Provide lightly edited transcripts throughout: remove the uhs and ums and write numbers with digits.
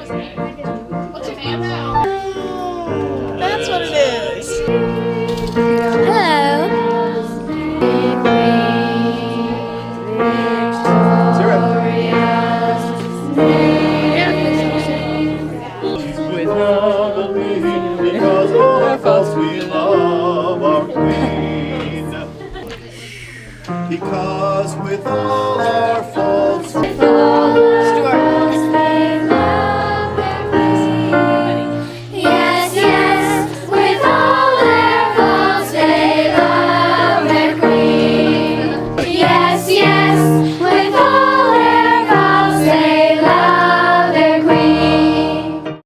That's what it is. Hello. Because our faults we love our Queen. Because with all our faults Stuart. Yes, yes, with all their faults they love their queen. Yes, yes, with all their faults they love their queen.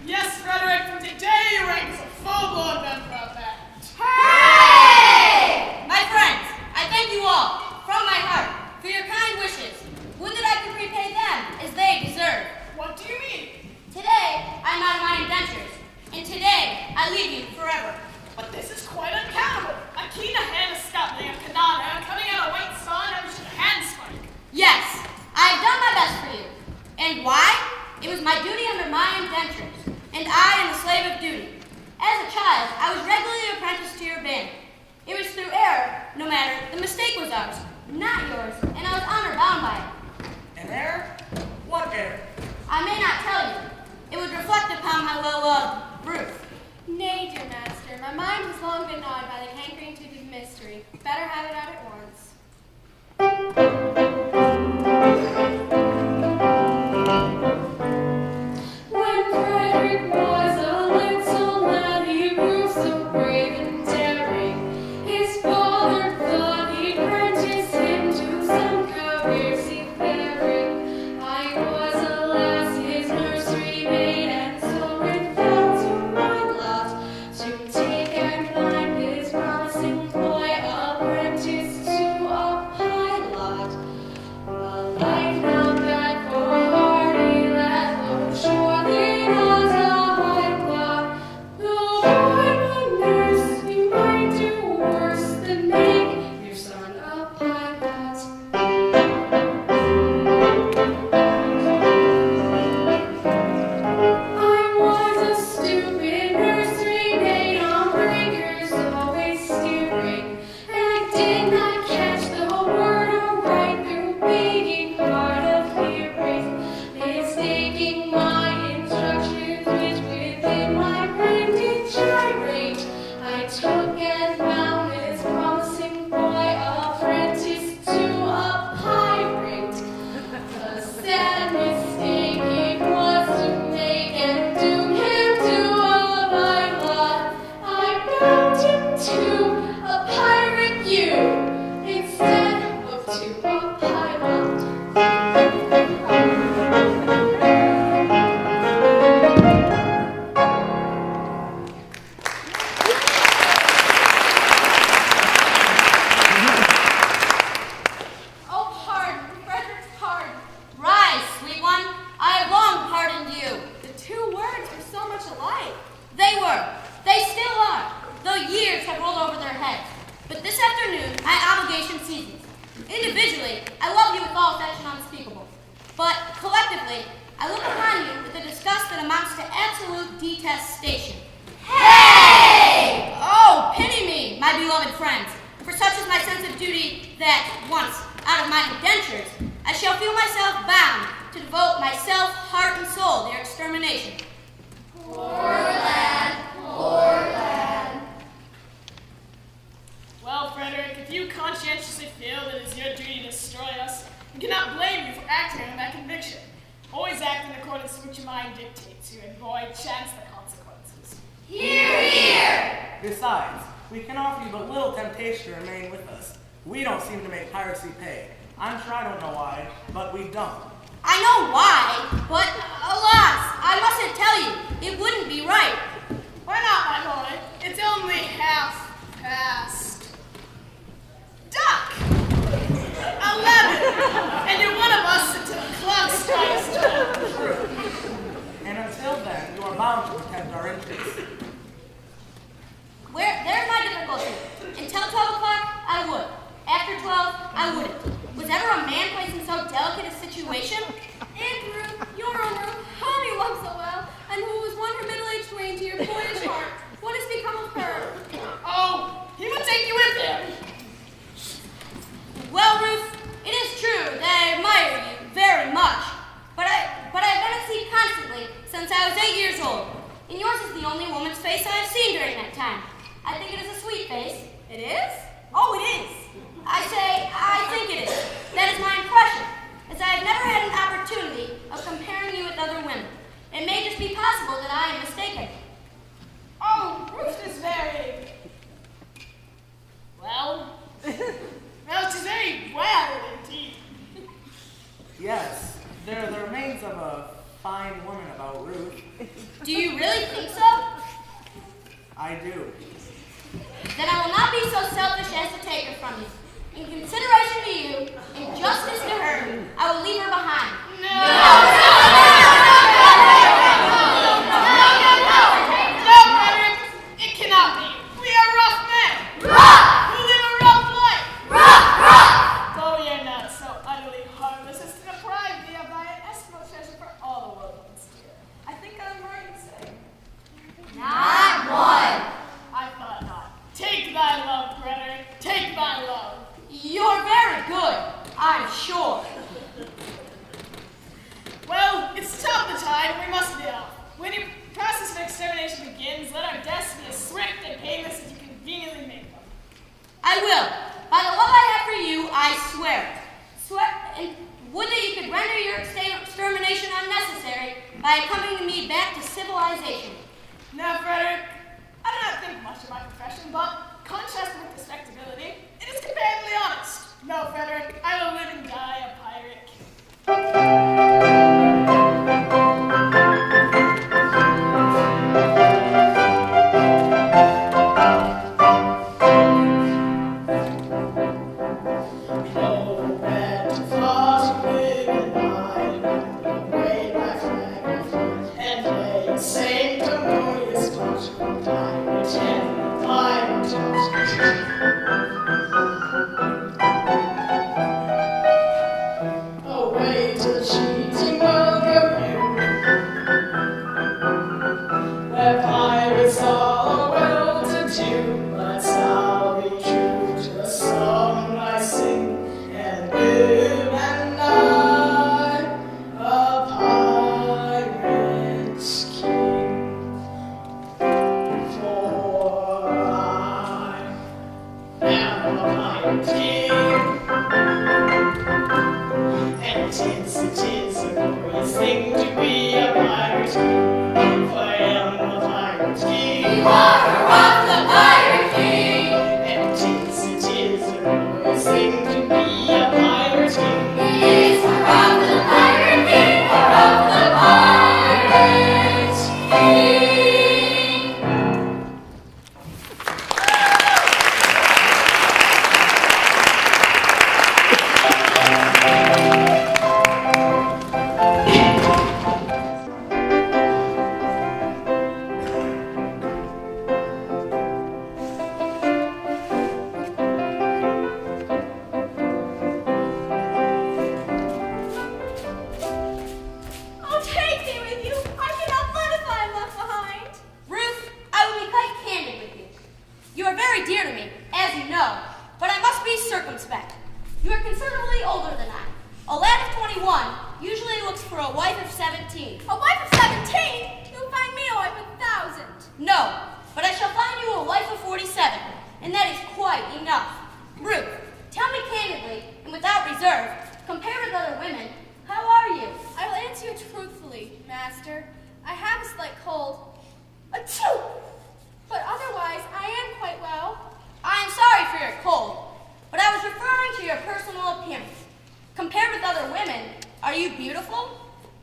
Yes, Frederick, from today ranks a full-blown member of that. Hooray! My friends, I thank you all, from my heart, for your kind wishes. Would that I could repay them as they deserve. What do you mean? Today, I'm out of my indentures, and today, I leave you forever. But this is quite uncountable. A keen hand of Scotland and Canada coming out of white sun and should hand spike. Yes, I have done my best for you. And why? It was my duty under my indentures, and I am the slave of duty. As a child, I was regularly apprenticed to your band. It was through error, no matter, the mistake was ours, not yours, and I was honor bound by it. An error? What error? I may not tell you. It would reflect upon my well-loved Ruth. Nay, dear master, my mind has long been gnawed by the hankering tooth of mystery. Better have it out at once. When Frederick was a little lad, he grew so brave and daring. His father thought he'd apprentice him to some career seafaring. I was, alas, his nursery maid, and so it fell to my lot to take and climb his promising boy apprentice to a pilot. small affection unspeakable. But collectively, I look upon you with a disgust that amounts to absolute detestation. Hey! Oh, pity me, my beloved friends, for such is my sense of duty that, once out of my indentures, I shall feel myself bound to devote myself, heart, and soul to their extermination. Poor lad, poor lad. Well, Frederick, if you conscientiously feel that it is your duty to destroy us, we cannot blame you for acting on that conviction. Always act in accordance with what your mind dictates you and avoid chance the consequences. Hear, hear. Besides, we can offer you but little temptation to remain with us. We don't seem to make piracy pay. I'm sure I don't know why, but we don't. I know why, but alas, I mustn't tell you, it wouldn't be right. Why not, my boy? It's only half past. Duck! 11! And you're one of us until the clock strikes 12. And until then, you are bound to protect our interests. There's my difficulty. Until 12 o'clock, I would. After 12, I wouldn't. Was ever a man placed in so delicate a situation? Aunt Ruth, your own Ruth, whom you love so well, and who was won her middle-aged swain to your boyish heart. What has become of her? Oh, he would take you with him. Well, Ruth, it is true that I admire you very much, but I've been at sea constantly since I was 8 years old, and yours is the only woman's face I have seen during that time. I think it is a sweet face. It is? Oh, it is. I think it is. That is my impression, as I have never had an opportunity of comparing you with other women. It may just be possible that I am mistaken. Oh, Ruth is very... well... well, she's very well indeed. Yes, there are the remains of a fine woman about Ruth. Do you really think so? I do. Then I will not be so selfish as to take her from you. In consideration to you, in justice to her, I will leave her behind. No, Frederick, it cannot be. We are rough men. Rough! We live a rough life. Rough! Though we are not so utterly harmless as to deprive thee of thy inestimable treasure for all the world to steal. I think I'm right in saying. Not one. I thought not. Take thy love, Frederick. Take thy love. You're very good, I'm sure. Well, it's top of the tide. We must be off. When your process of extermination begins, let our deaths be as swift and painless as you conveniently make them. I will. By the love I have for you, I swear it. And would that you could render your extermination unnecessary by accompanying me back to civilization. Now, Frederick, I do not think much of my profession, but contrasted with respectability, it is comparatively honest. No, Frederick, I will live and die a pirate. 21 usually looks for a wife of 17. A wife of 17? You'll find me a wife of 1,000. No, but I shall find you a wife of 47, and that is quite enough. Ruth, tell me candidly, and without reserve, compared with other women, how are you? I will answer you truthfully, master. I have a slight cold. Achoo! But otherwise, I am quite well. I am sorry for your cold, but I was referring to your personal appearance. Compared with other women, are you beautiful?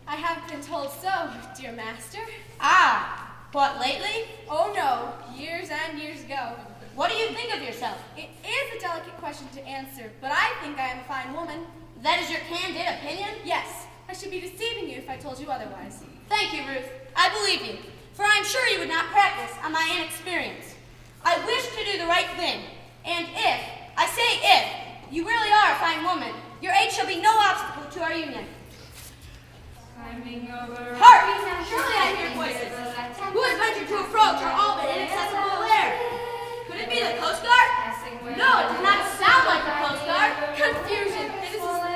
I have been told so, dear master. Ah, what, lately? Oh no, years and years ago. What do you think of yourself? It is a delicate question to answer, but I think I am a fine woman. That is your candid opinion? Yes, I should be deceiving you if I told you otherwise. Thank you, Ruth. I believe you, for I am sure you would not practice on my inexperience. I wish to do the right thing, and if, I say if, you really are a fine woman, your age shall be no obstacle to our union. Hark! Surely I hear voices. Who has ventured to approach our all but inaccessible lair? Could it be the Coast Guard? No, it does not sound like the Coast Guard. Confusion.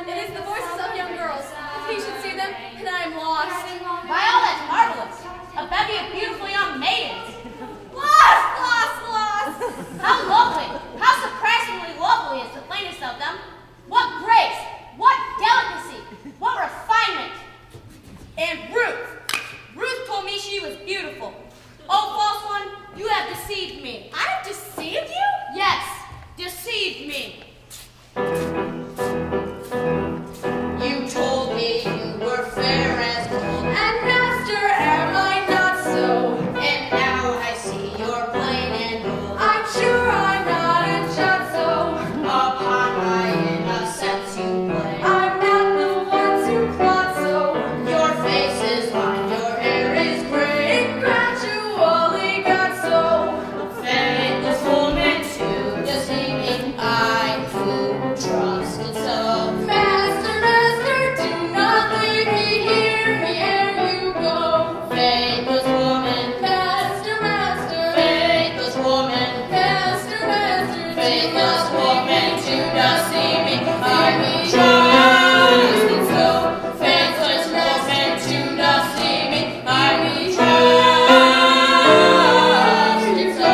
It is the voices of young girls. If he should see them, and I am lost. By all that's marvelous. A bevy of beautiful young maidens. Lost, lost, lost. How lovely, how surprisingly lovely is the plainest of them. What grace, what delicacy, what refinement. And Ruth told me she was beautiful. Oh, false one, you have deceived me. I have deceived you? Yes, deceived me. You told me you were fair as gold, and master, am I not so? And now I see you're plain and bold. I'm sure I'm not a judge, upon my innocence you blame. I'm not the one to plot so. Your face is white, your hair is gray. It gradually got so. Faithless woman to deceive me, I who trusted so. Master, master, do not leave me here ere you go. Faithless woman, master, master. Faithless woman, master, master. Faithless woman to deceive me, I trusted so. Faithless woman to deceive me, I trusted so.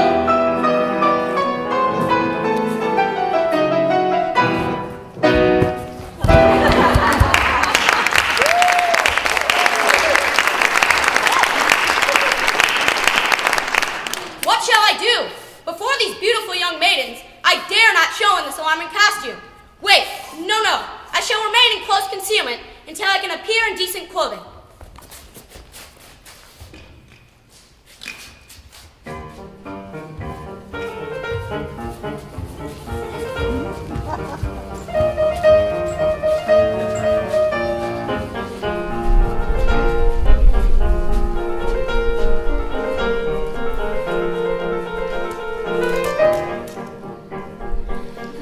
What shall I do? Before these beautiful young maidens, I dare not show in this alarming costume. Wait, no. I shall remain in close concealment until I can appear in decent clothing.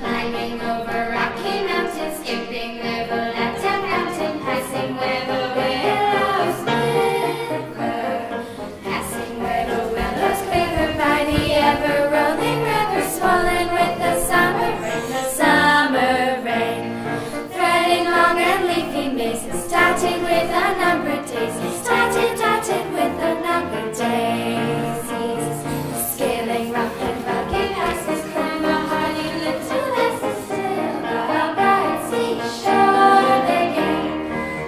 Climbing over rocky mountains, skipping river, left and mountain, passing where the willows quiver, passing where the willows quiver by the ever-rolling river, swollen with the summer rain, threading long and leafy mazes, dotted with unnumbered daisies, dotted with unnumbered daisies, scaling rough and rugged passes, climb a hardy little lasses, till the bright seashore they gain,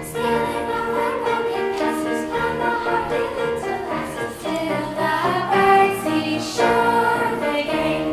scaling rough and rugged passes, climb a hardy little lasses, till the bright seashore they gain.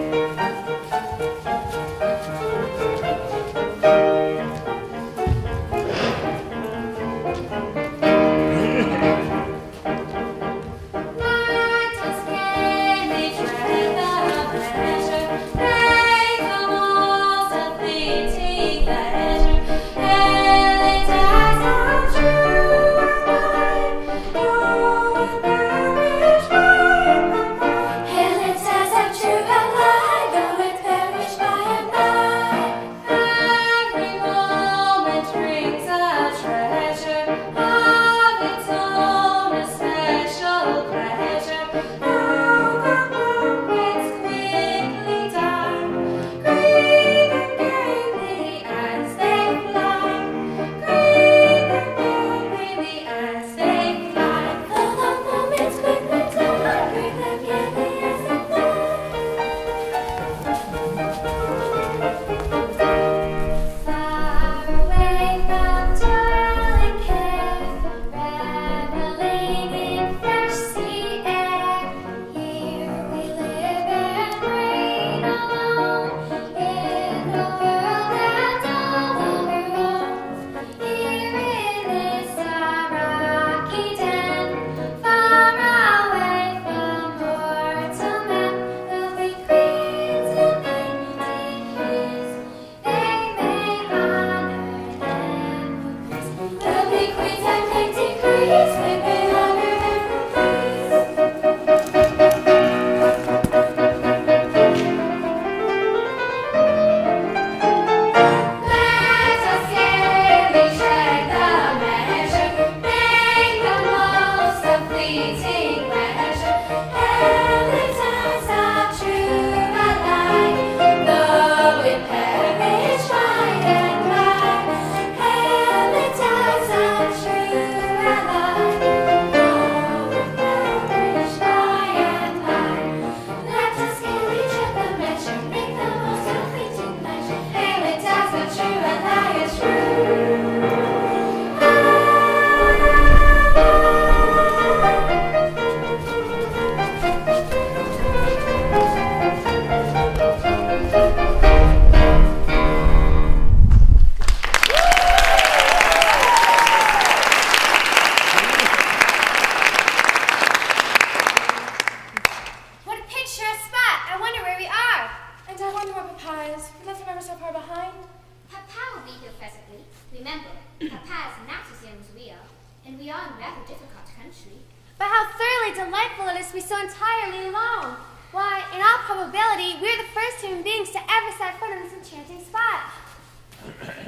Papa is not as young as we are, and we are in rather difficult country. But how thoroughly delightful it is to be so entirely alone. Why, in all probability, we're the first human beings to ever set foot on this enchanting spot.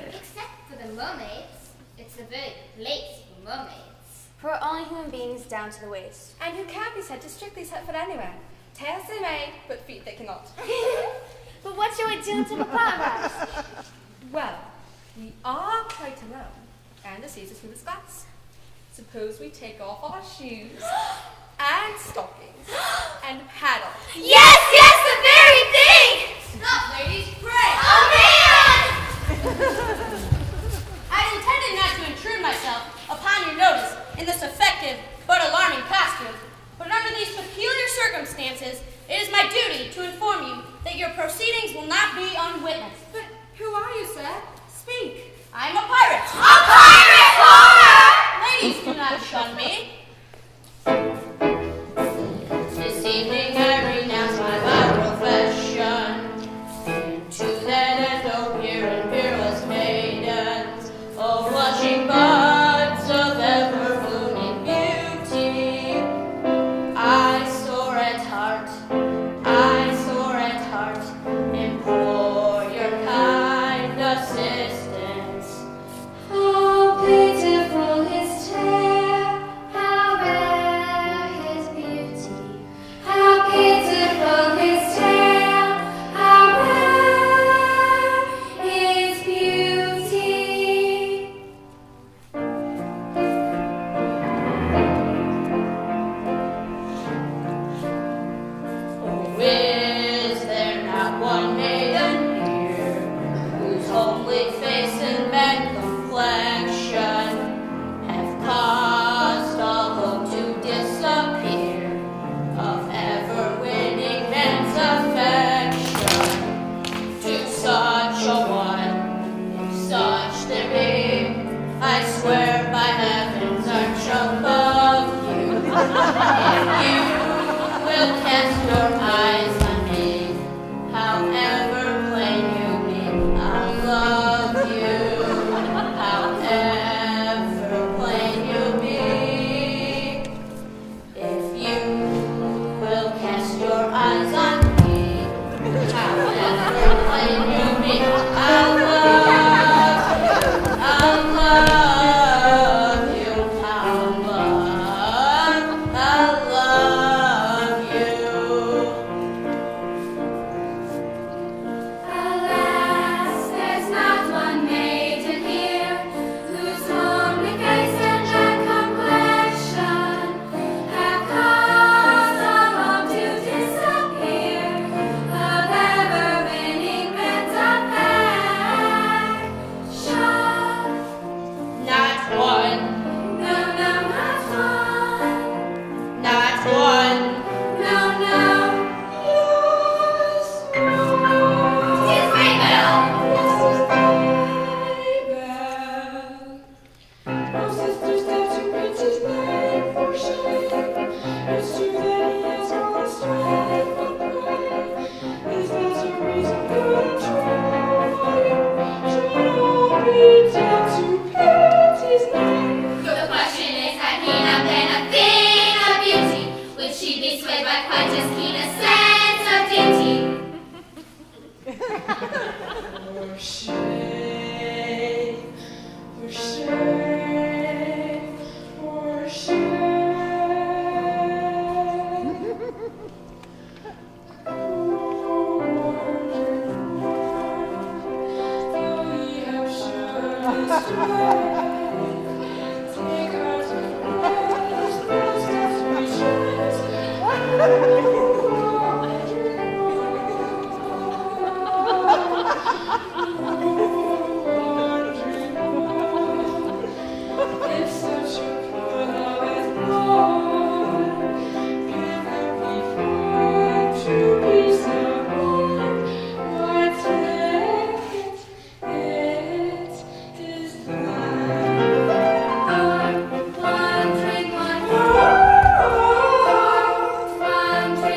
Except for the mermaids. It's a very place for mermaids. For we're only human beings down to the waist. And who can't be said to strictly set foot anywhere. Tails they may, but feet they cannot. But what shall we do to Papa? Well, we are quite alone, and the seas are through the glass. Suppose we take off our shoes and stockings and paddle. Yes, the very thing! Stop, ladies, pray! Oh, man! I intended not to intrude myself upon your notice in this effective but alarming costume, but under these peculiar circumstances, it is my duty to inform you that your proceedings will not be unwitnessed. But who are you, sir? Speak. I am a pirate. A pirate! Ladies, do not shun me. This evening I renounce my vile profession. To that end, oh pure and peerless maidens, oh blushing buds of ever blooming beauty, I soar at heart, implore your kind assistance. How beautiful his tail, how rare his beauty. How beautiful his tail, how rare his beauty. Oh, is there not one maiden here whose homely face and bad complexion have caused all hope to disappear of ever winning men's affection? To such a one, if such there be, I swear by heaven's arch above you, if you will cast your eyes on me, however plain you be, I'll love you. However plain you be, if you will cast your eyes on me, however plain you be, I'll love you. I'll love you. Alas, there's not one maiden here whose homely face and red complexion have caused all hope to disappear of ever winning men's affection. Not one, No, not one. not one. No. It's Rainbow. Oh, sisters, that you print his name for shame. It's true that he has gone astray, but pray, is that a reason good and true? Should all be dead to paint his name? The question is, had he not been a thing of beauty, would she be swayed by quite as keen a sense of duty? For shame, for shame, for shame. Though ye have shown his strength, take heart of Christ, those death's rejoice. If such a poor love is born, can it be found to be so good? Why take it is thine. One drink, one more. One drink,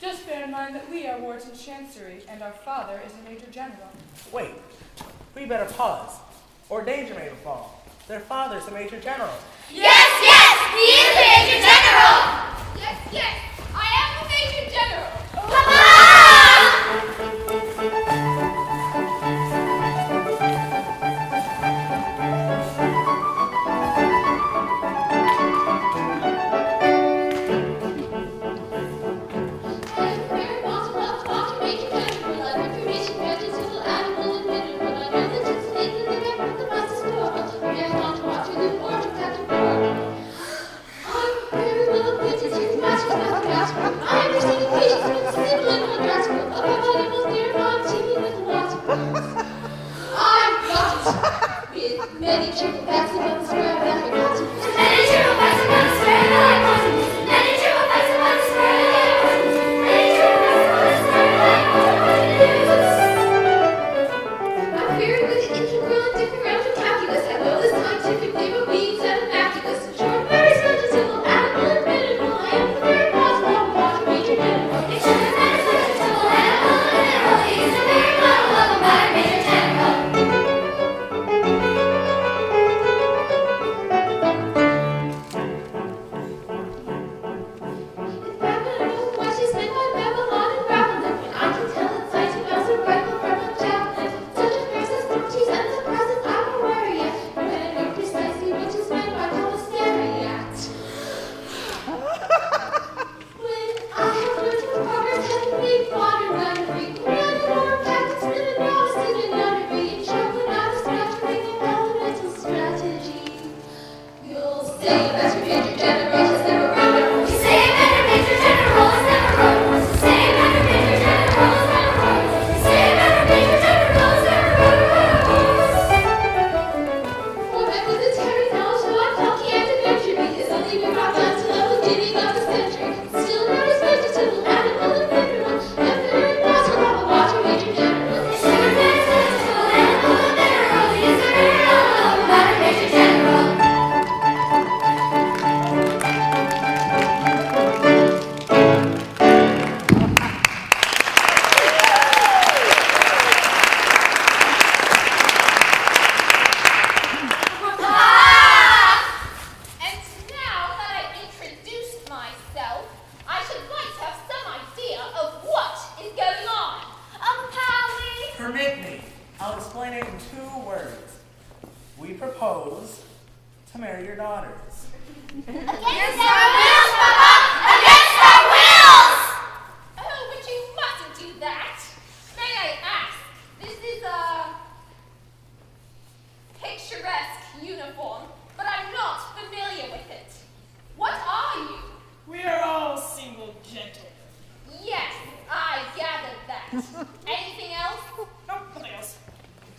Just bear in mind that we are wards in Chancery, and our father is a Major General. Wait, we better pause, or danger may befall. Their father's a Major General. Yes, yes, he is the Major General. Yes, yes, I am the Major General. Many triple bats above the square that I got to. Many triple bats above the square that I got to. Many triple bats above the square that I got to. Many triple bats above the square that I got to. I'm very good at integral and differential calculus. I know the scientific name of beings and of maculus. In short, very scientific, animal and mineral. I am the very model of a modern Major General. In short, very scientific, animal and mineral. He is the very model of a modern Major General.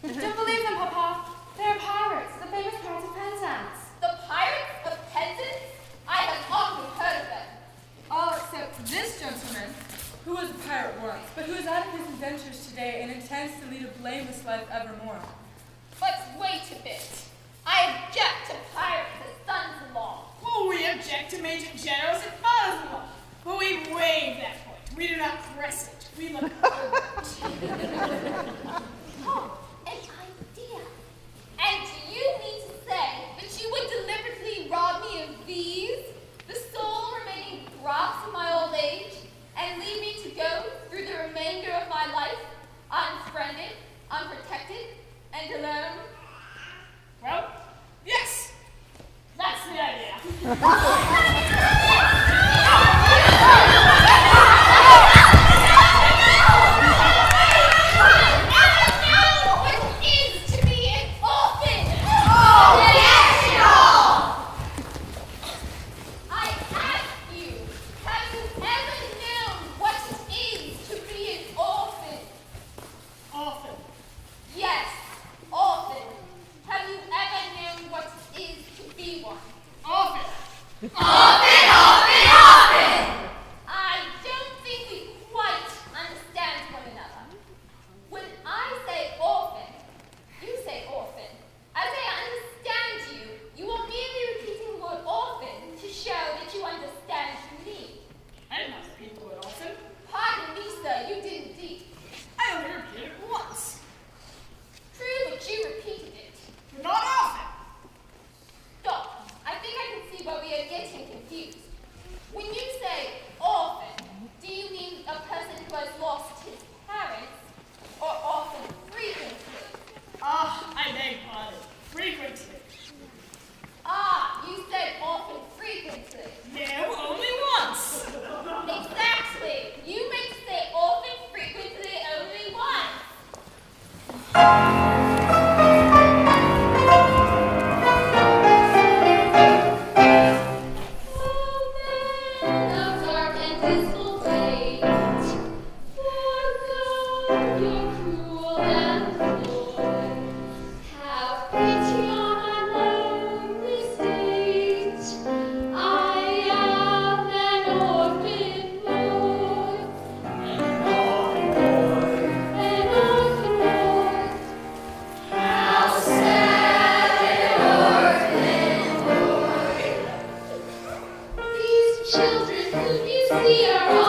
Don't believe them, Papa. They're pirates, the famous pirates of Penzance. The pirates of Penzance? I have often heard of them. Oh, except this gentleman, who was a pirate once, but who is out of his adventures today and intends to lead a blameless life evermore. But wait a bit. I object to pirates as sons-in-law. Well, we object to Major Generals and fathers-in-law. But we waive that point. We do not press it. We look over it. Oh, an idea. And do you mean to say that you would deliberately rob me of these, the sole remaining drops of my old age, and leave me to go through the remainder of my life, unfriended, unprotected, and alone? Well, yes. That's the idea. Often.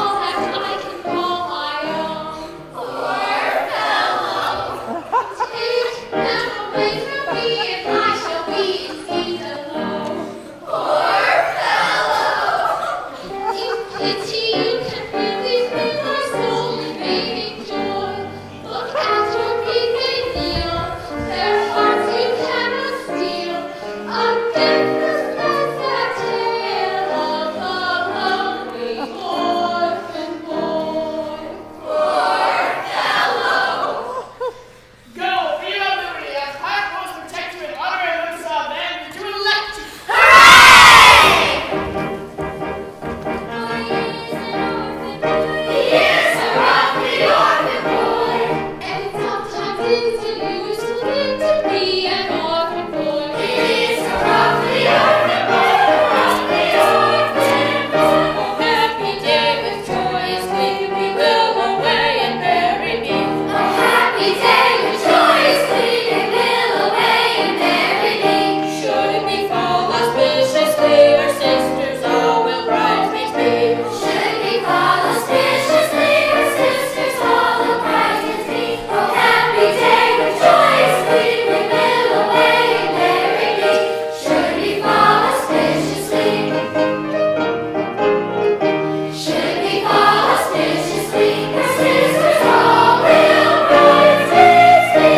all that I can call my own. Poor fellow, take them away from me if I shall be indeed alone. Poor fellow, in pity you can really feel our soul invading joy. Look at your feet, they kneel, their hearts you cannot steal. Against the sunset tale of the lonely orphan boy. Poor fellow. Go, be on liberty, as high post protect you and honor and lives our men to elect you. He is a roughly orphan boy, and sometimes it's used to live to be an orphan boy. He is a roughly orphan boy, roughly orphan boy. Oh, happy day with joyous glee, we will away and bury me. A happy day with joyous glee, they will away and bury me. Should it befall auspiciously, our sisters all will bridesmaids be. Should we fall auspiciously, our sisters all will bridesmaids be. Oh, happy day with joyous glee, we will away and bury me. Should we fall auspiciously? Should we fall auspiciously, our sisters all will bridesmaids be.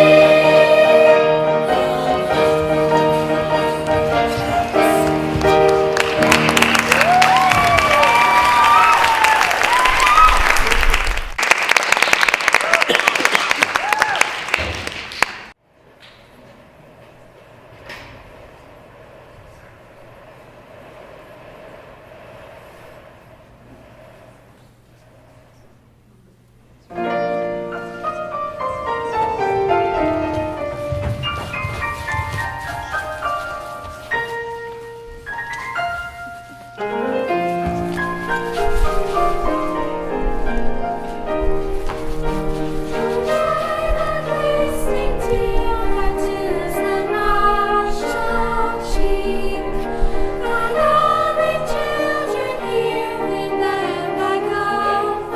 Listening to your letters that I shall cheek. I know the children here and them I go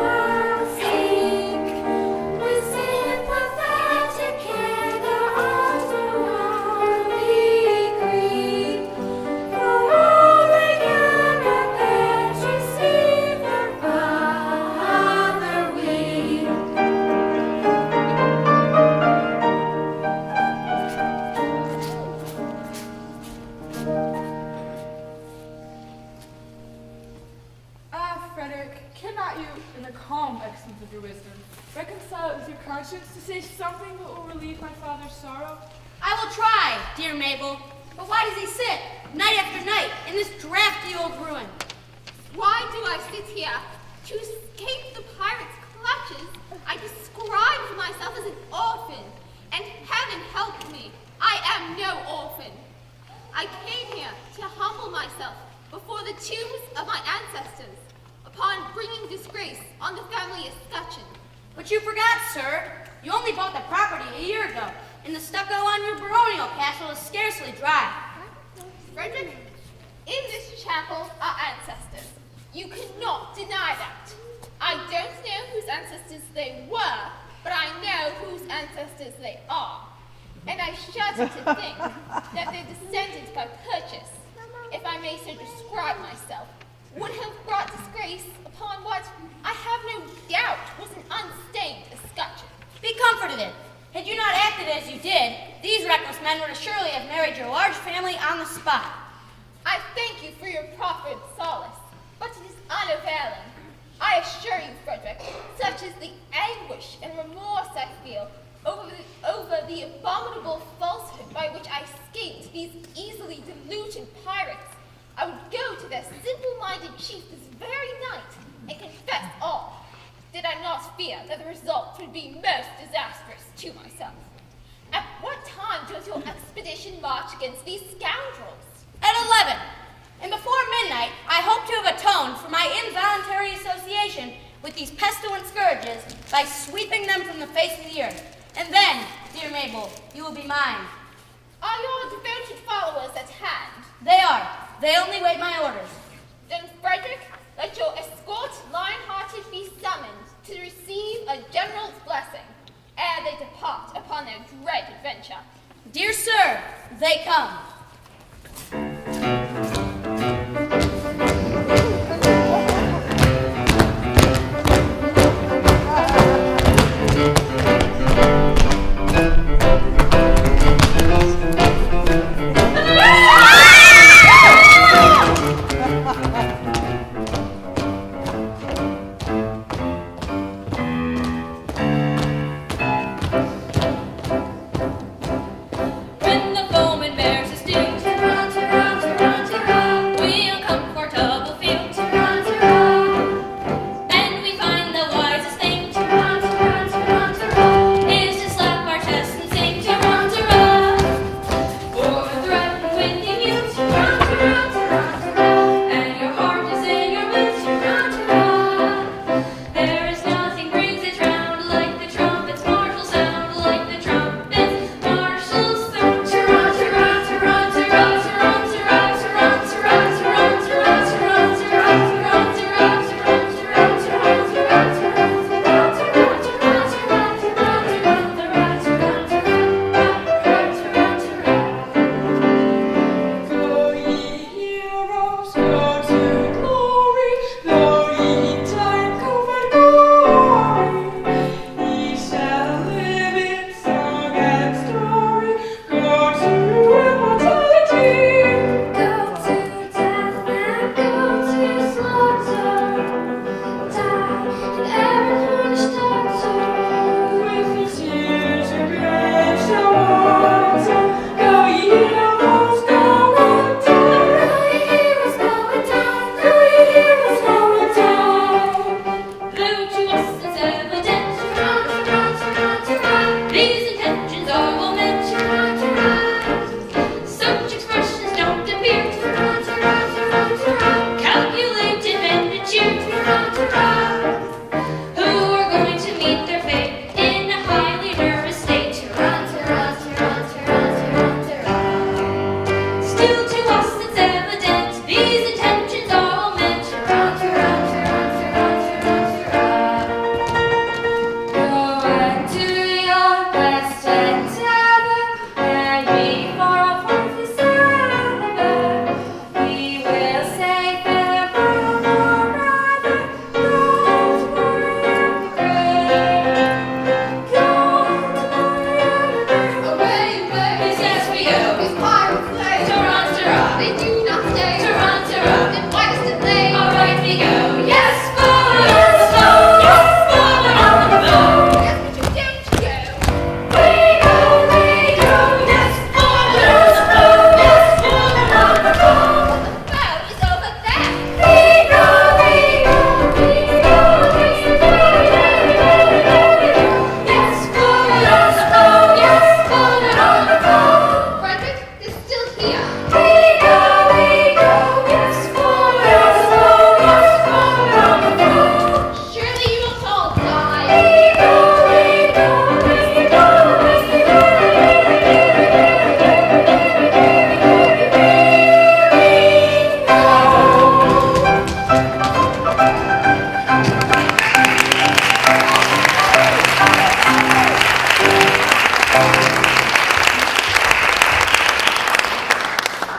and seek. With sympathetic care their arms around me creep. For all they cannot bear to see their father weep. Ah, Frederick, cannot you, in the calm excellence of your wisdom, reconcile it with your conscience to say something that will relieve my father's sorrow? I will try, dear Mabel. But why does he sit, night after night, in this drafty old ruin? Why do I sit here? To escape the pirates' clutches, I describe myself as an orphan, and heaven help me, I am no orphan. I came here to humble myself before the tombs of my ancestors, upon bringing disgrace on the family escutcheon. But you forgot, sir. You only bought the property a year ago, and the stucco on your baronial castle is scarcely dry. Frederick, in this chapel are ancestors. You cannot deny that. I don't know whose ancestors they were, but I know whose ancestors they are. And I shudder to think that their descendants by purchase, if I may so describe myself, would have brought disgrace upon what I have no doubt was an unstained escutcheon. Be comforted then. Had you not acted as you did, these reckless men would surely have married your large family on the spot. I thank you for your proffered solace, but it is unavailing. I assure you, Frederick, such is the anguish and remorse I feel over the abominable falsehood by which I escaped these easily deluded pirates, I would go to their simple-minded chief this very night and confess all, did I not fear that the result would be most disastrous to myself. At what time does your expedition march against these scoundrels? At 11. And before midnight, I hope to have atoned for my involuntary association with these pestilent scourges by sweeping them from the face of the earth. And then, dear Mabel, you will be mine. Are your devoted followers at hand? They are. They only wait my orders. Then, Frederick, let your escort Lionhearted be summoned to receive a general's blessing ere they depart upon their dread adventure. Dear sir, they come. When the foeman bears his steed, we'll comfortable feel, and we find the wisest thing is to slap our chests and sing for a threat when you mute, and your heart is in your boots. There is nothing brings it round like the trumpet's martial sound, like the trumpet's martial sound. Go ye heroes, go to glory, though ye time covered glory. Ye shall live in song and story, go to immortality. Go to death and go to slaughter, die and ever punished daughter. With the tears your grave shall water, go ye heroes, go and die. Go ye heroes, go and die. Go ye heroes, go and die. Though to us it's evident, these intentions are well meant. Such expressions don't appear calculated men to choose, who are going to meet their fate in a highly nervous state. Still to us it's evident, these intentions are well meant. Go and do your best endeavor, and be far off if you sever. We will say farewell, or rather, don't worry, Away, away, Yes, we go. these pirates play. Tarantara, They do not stay. Tarantara, And why does it lay? all right we go. Yes, forward on the bow, yes, forward on the bow. Yes, but you don't go. We go, yes, forward on the bow, yes, forward on the bow. The boat is over there. We go, yes, forward on the bow, yes, forward on the bow. Frederick is still here. We go, yes, forward on the bow, yes, forward on the bow. Surely you will all die. We go,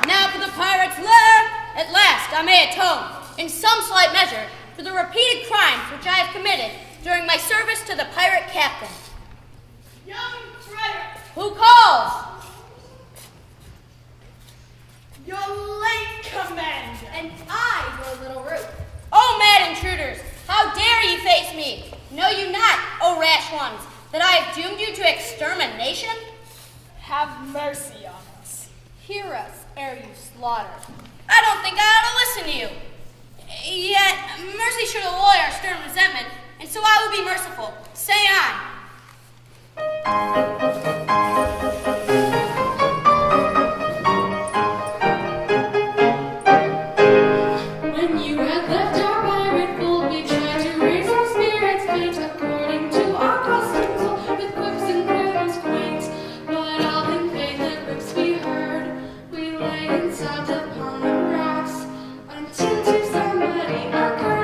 Now for the pirate's lair. At last I may atone, in some slight measure, for the repeated crimes which I have committed during my service to the pirate captain. Young Frederick, Who calls? your late commander. And I, your little Ruth. Oh, mad intruders, how dare ye face me? Know you not, O rash ones, that I have doomed you to extermination? Have mercy on us. Hear us ere you slaughter. I don't think I ought to listen to you. Yet, mercy should alloy our stern resentment, and so I will be merciful. Say on. When you had left our pirate fold, we tried to raise our spirits, paint according to our customs, with quips and quibbles quaint. But all in vain the quips we heard, we lay and sobbed upon the rocks, until to somebody occurred.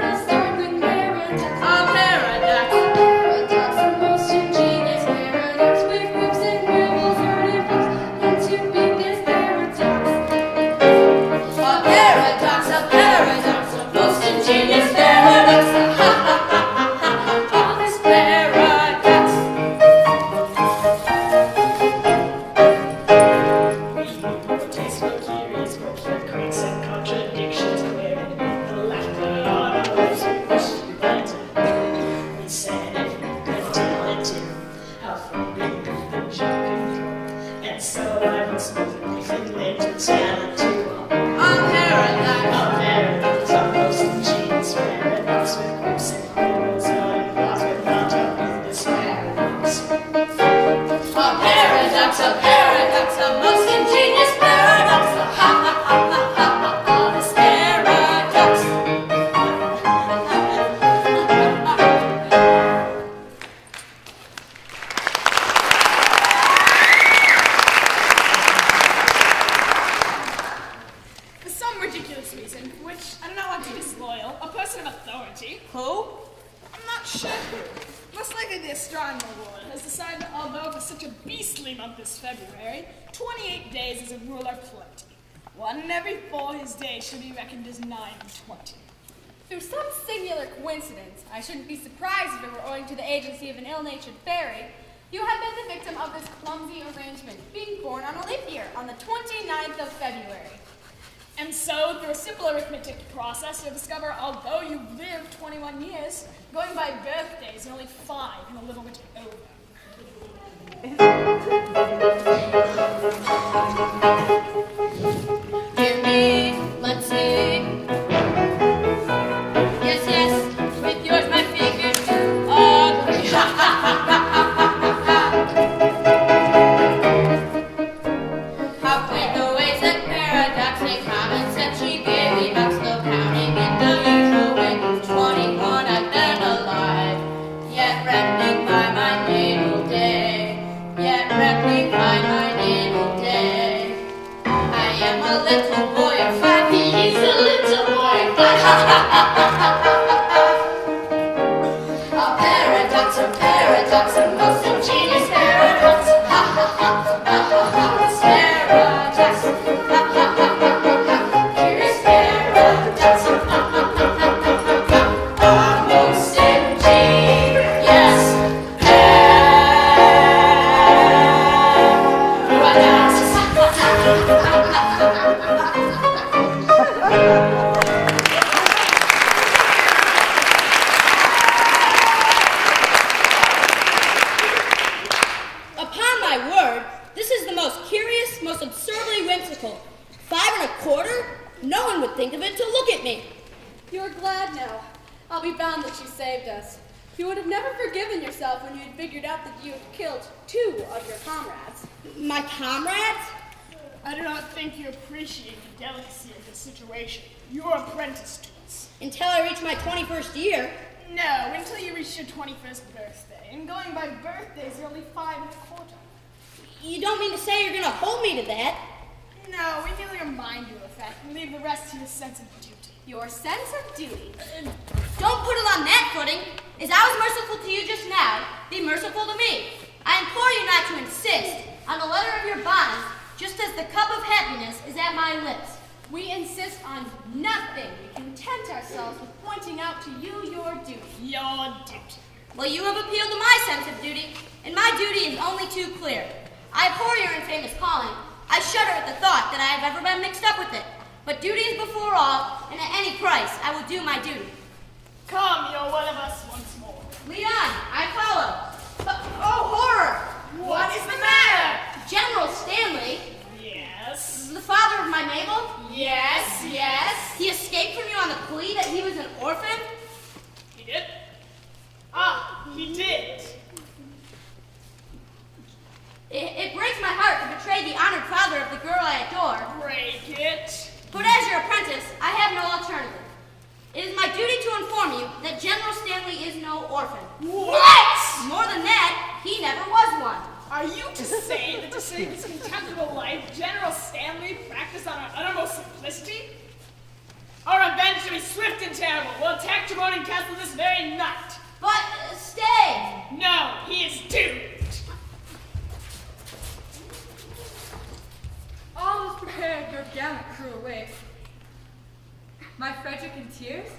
and said if you could tell it to how forbidden the junk control. And so I was moving to tell it to a paradox, a most ingenious paradox with hopes and horrors, not lost without in this paradox. A paradox, a most ingenious paradox. Ha ha ha ha ha ha, this paradox. For some ridiculous reason, which I do not want to disloyal, a person of authority. Who? I'm not sure who. Most likely the astronomer world has decided that although for such a beastly month as February, 28 days is a rule of plenty. 1 in every 4 his days should be reckoned as 9 and 20. Through some singular coincidence, I shouldn't be surprised if it were owing to the agency of an ill-natured fairy, you have been the victim of this clumsy arrangement, being born on a leap year, on the 29th of February. And so, through a simple arithmetic process, you'll discover although you've lived 21 years, going by birthdays, you're only 5 and a little bit over. Dear me, let's see. Yes, yes, with yours my figure's too ugly. Ha ha ha ha ha ha ha. How quaint the ways that paradoxic common sense she gave me. Not slow counting in the usual way. 21 I've been alive, yet reckoning by my natal day. Yet reckoning by my natal day. I am a little boy of 5, he is a little boy of 5. A paradox, a most ingenious paradox. Ha ha ha ha ha ha, it's paradox. Ha ha ha ha ha ha, here is paradox. Ha ha ha ha ha ha, a most ingenious Upon my word, this is the most curious, most absurdly whimsical. 5 1/4? No one would think of it to look at me. You're glad now. I'll be bound that you saved us. You would have never forgiven yourself when you had figured out that you had killed 2 of your comrades. My comrades? I do not think you appreciate the delicacy of this situation. You're apprenticed to us. Until I reach my 21st year. No, until you reach your 21st birthday. And going by birthdays, you're only 5 1/4. You don't mean to say you're gonna hold me to that? No, we merely remind you of the fact and leave the rest to your sense of duty. Your sense of duty? Don't put it on that footing. As I was merciful to you just now, be merciful to me. I implore you not to insist on the letter of your bonds, just as the cup of happiness is at my lips. We insist on nothing. We content ourselves with pointing out to you your duty. Your duty. Well, you have appealed to my sense of duty, and my duty is only too clear. I abhor your infamous calling. I shudder at the thought that I have ever been mixed up with it. But duty is before all, and at any price, I will do my duty. Come, you're one of us once more. Lead on, I follow. But, oh, horror! What is the matter? General Stanley. Yes. The father of my Mabel. Yes, yes. He escaped from you on the plea that he was an orphan. He did? Ah, he did. It breaks my heart to betray the honored father of the girl I adore. Break it. But as your apprentice, I have no alternative. It is my duty to inform you that General Stanley is no orphan. What? More than that, he never was one. Are you to say that to save his contemptible life, General Stanley practiced on our uttermost simplicity? Our revenge shall be swift and terrible. We'll attack Tremonian Castle this very night. But stay. No, he is doomed. All is prepared, your gallant crew away. My Frederick in tears?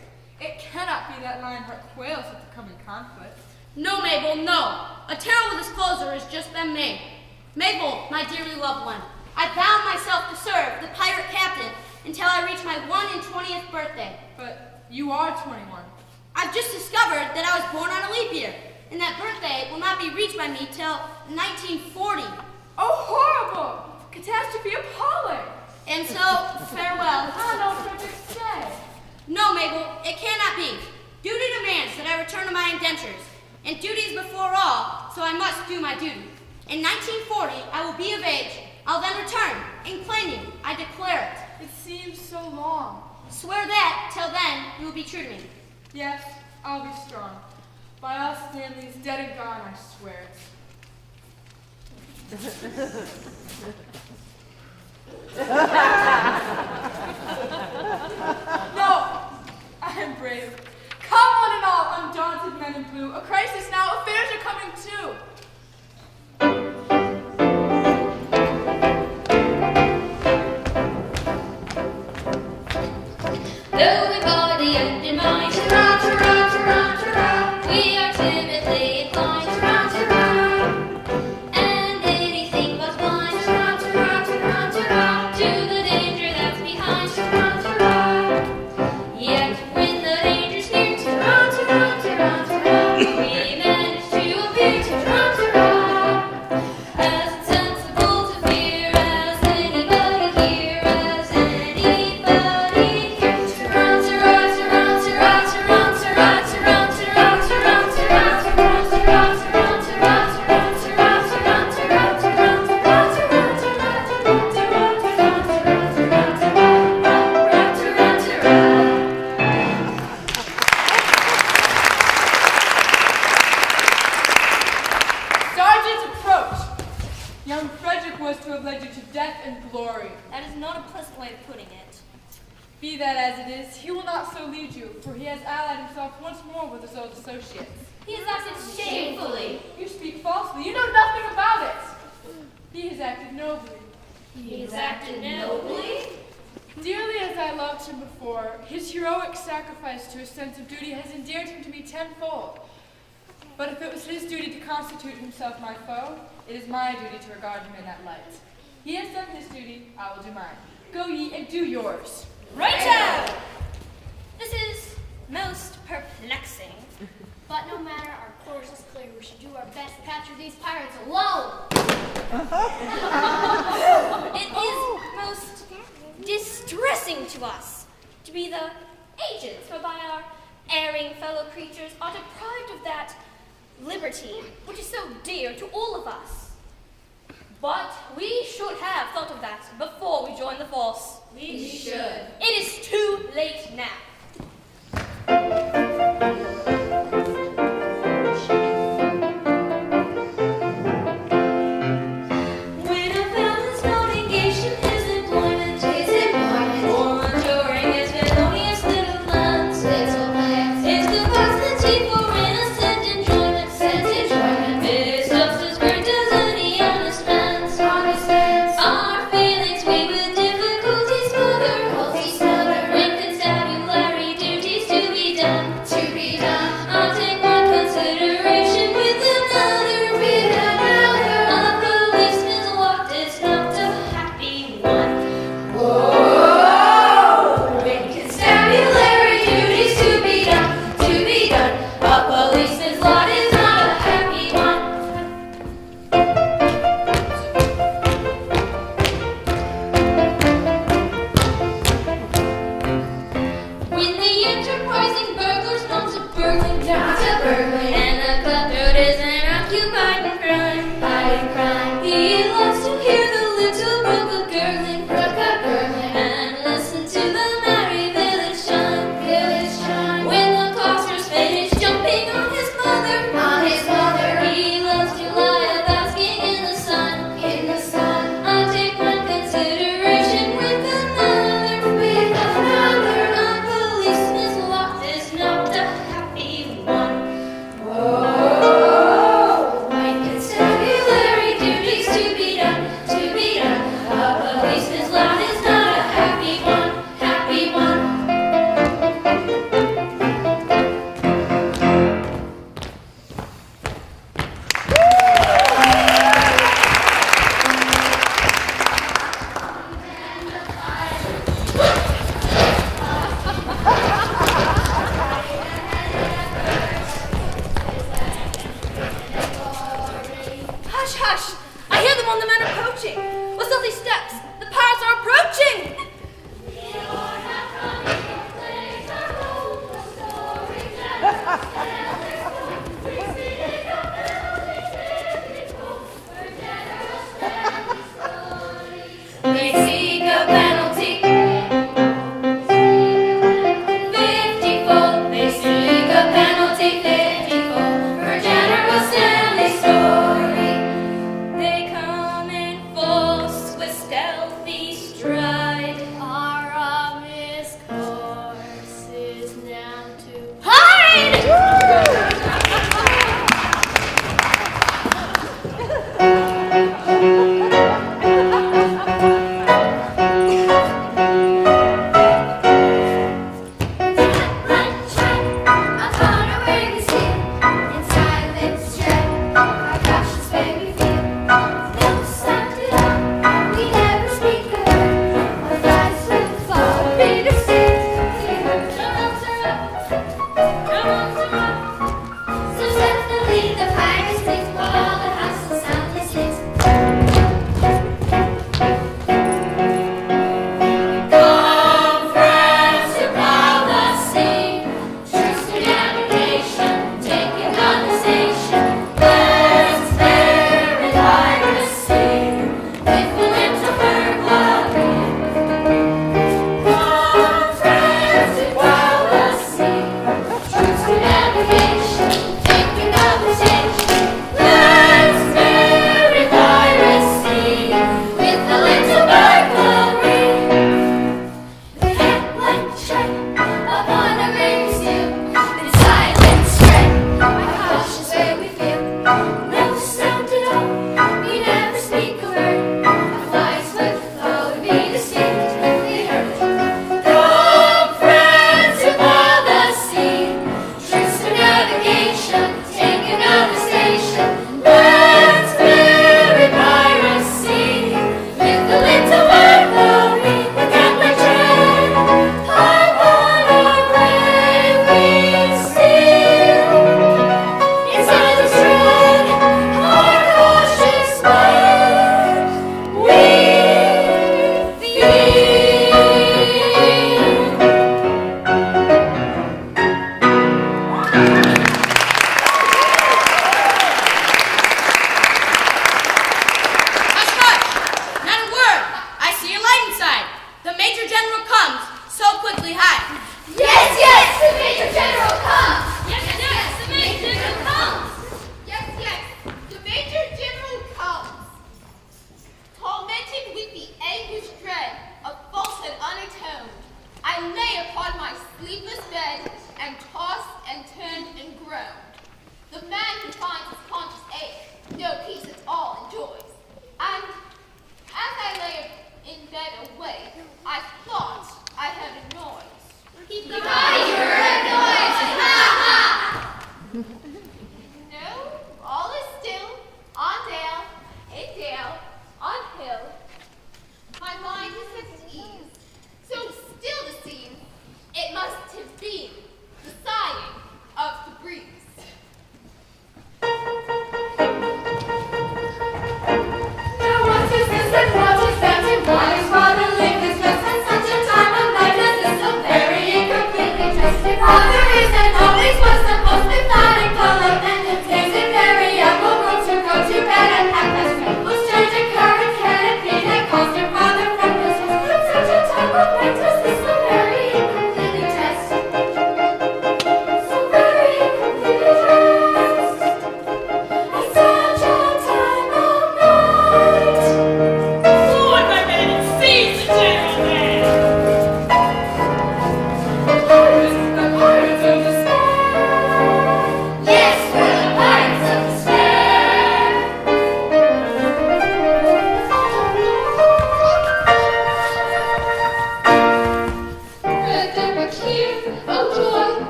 It cannot be that Lionheart quails at the coming conflict. No, Mabel, no. A terrible disclosure has just been made. Mabel, my dearly loved one, I bound myself to serve the pirate captain until I reach my 1 and 20th birthday. But you are 21. I've just discovered that I was born on a leap year, and that birthday will not be reached by me till 1940. Oh, horrible! Catastrophe appalling! And so, farewell. No, Frederick, stay. No, Mabel, it cannot be. Duty demands that I return to my indentures, and duty is before all, so I must do my duty. In 1940, I will be of age. I'll then return, and claim you. I declare it. It seems so long. Swear that, till then, you will be true to me. Yes, I'll be strong. By all Stanley's dead and gone, I swear it. No, I am brave. Come one and all, undaunted men in blue. A crisis now, affairs are coming too. Though in body and in mind, ta-ra, ta-ra, ta-ra, ta-ra, we are timidly inclined, ta-ra, ta-ra, and anything but blind, ta-ra, ta-ra, ta-ra, ta-ra, to the danger that's behind, ta-ra, ta-ra. Yet when the danger's near, ta-ra, ta-ra, ta-ra, ta-ra, we manage to appear, ta-ra, ta-ra, as insensible to fear as anybody here, as anybody here. Sergeant, approach! Young Frederick was to have led you to death and glory. That is not a pleasant way of putting it. Be that as it is, he will not so lead you, for he has allied himself once more with his old associates. He has acted shamefully. You speak falsely. You know nothing about it. He has acted nobly. He has acted nobly. Dearly as I loved him before, his heroic sacrifice to his sense of duty has endeared him to me tenfold. But if it was his duty to constitute himself my foe, it is my duty to regard him in that light. He has done his duty, I will do mine. Go ye and do yours. Righto! This is most perplexing. But no matter, our course is clear. We should do our best to capture these pirates alone. It is most distressing to us to be the agents whereby our erring fellow creatures are deprived of that liberty which is so dear to all of us. But we should have thought of that before we joined the force. We should. It is too late now. When a felon's not engaged in his employment, or maturing his felonious little plans, his capacity for innocent enjoyment, is just as great as any honest man's. Our feelings we with difficulty smother, when constabulary duties to be done.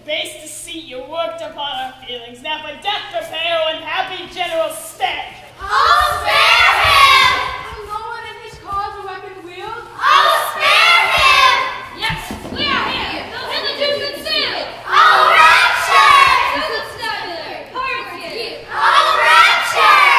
base deceit you worked upon our feelings. Now for death prepare, and happy General stand. I'll spare him! Will no one in his cause a weapon wield? I'll spare him! Yes, we are here! They'll hit the duke and seal! I'll rapture! Susan Snyder! Parkin! I'll rapture!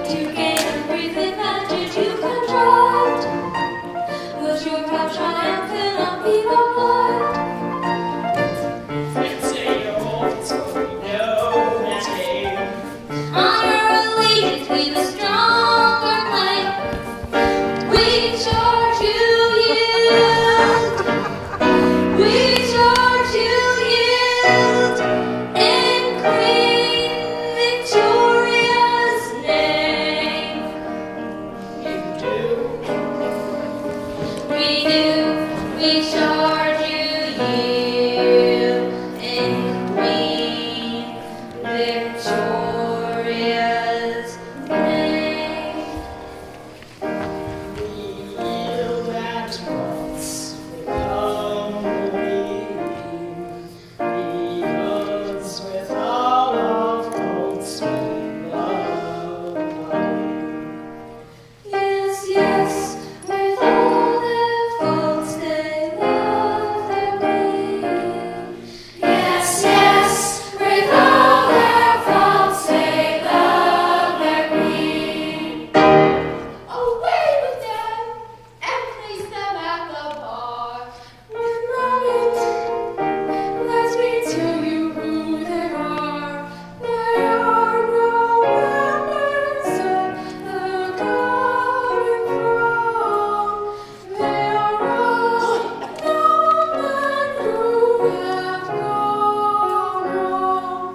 To gain a brief advantage you contrived, was your proud triumphant on people blind? Honor allegiance with a stronger claim. We charge you yield. We charge you yield in Queen Victoria's name. We do. We charge you yield in Queen Victoria's name. Yield at once, humbly, because with all our faults we love. Yes, yes, with all their faults they love their queen. Yes, yes, with all their faults they love their queen. Away with them and place them at the bar. One moment, let me tell you who they are. They are no members of the golden throne. They are all noblemen who have gone wrong.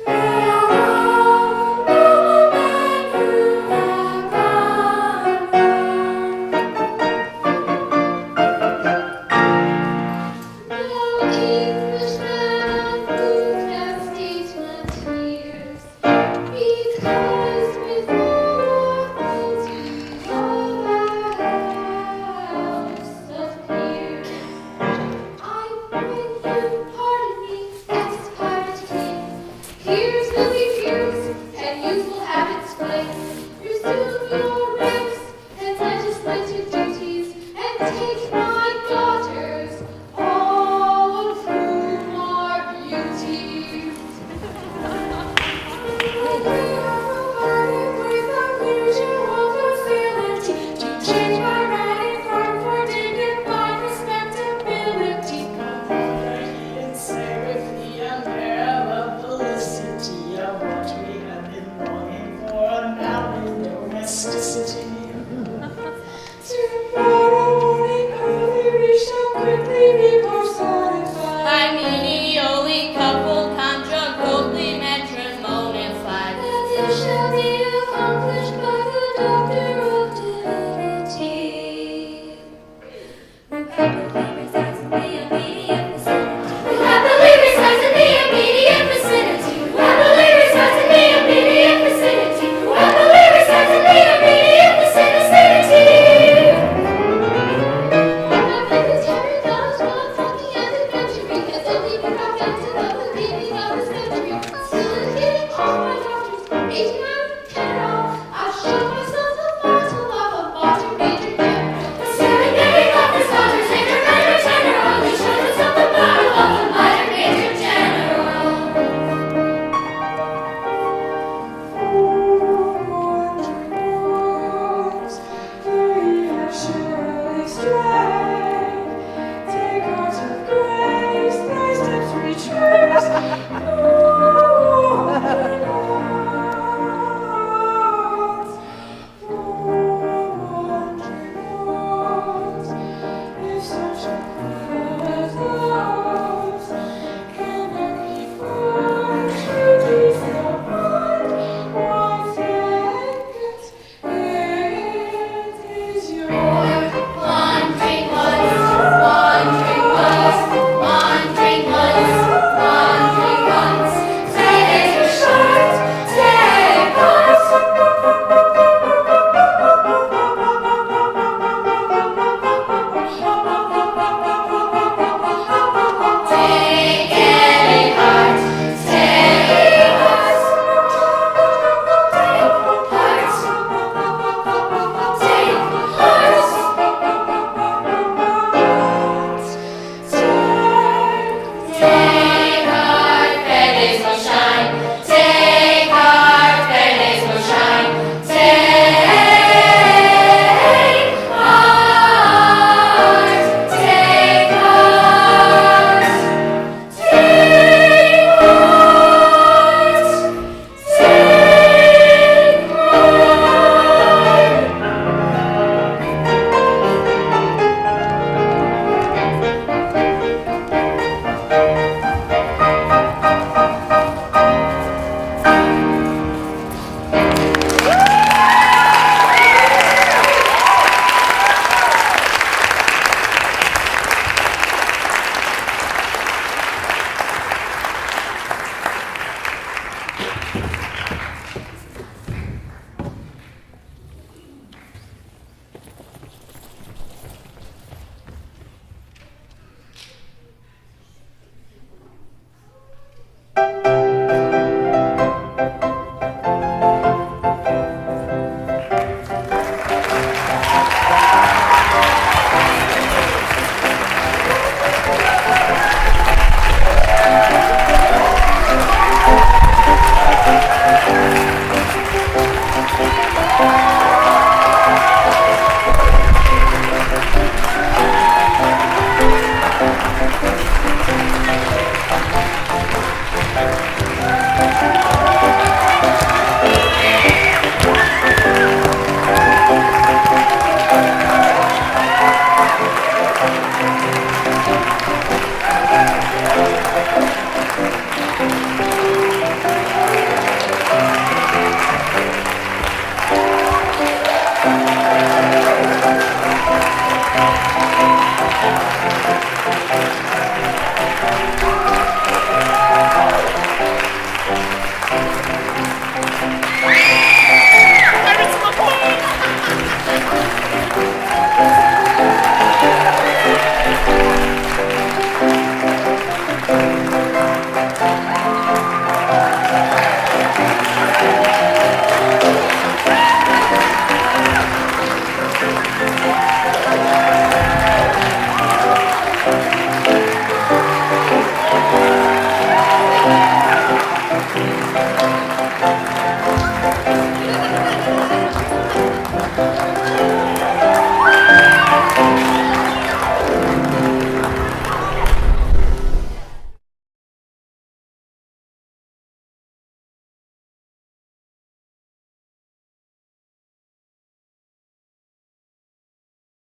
They are all noblemen who have gone wrong. No Englishman who can statesman tears, because with all our faults we love our house of peers. I bring you, pardon me, ex pirate king. Here's Louis Pierce, and you will have its way. Resume your ranks and legislative duties, and take my daughters, all of whom are beauties. We are provided with unusual facility to change my writing form for dignified respectability. And say with the unparalleled felicity of what we have been longing for, now in domesticity.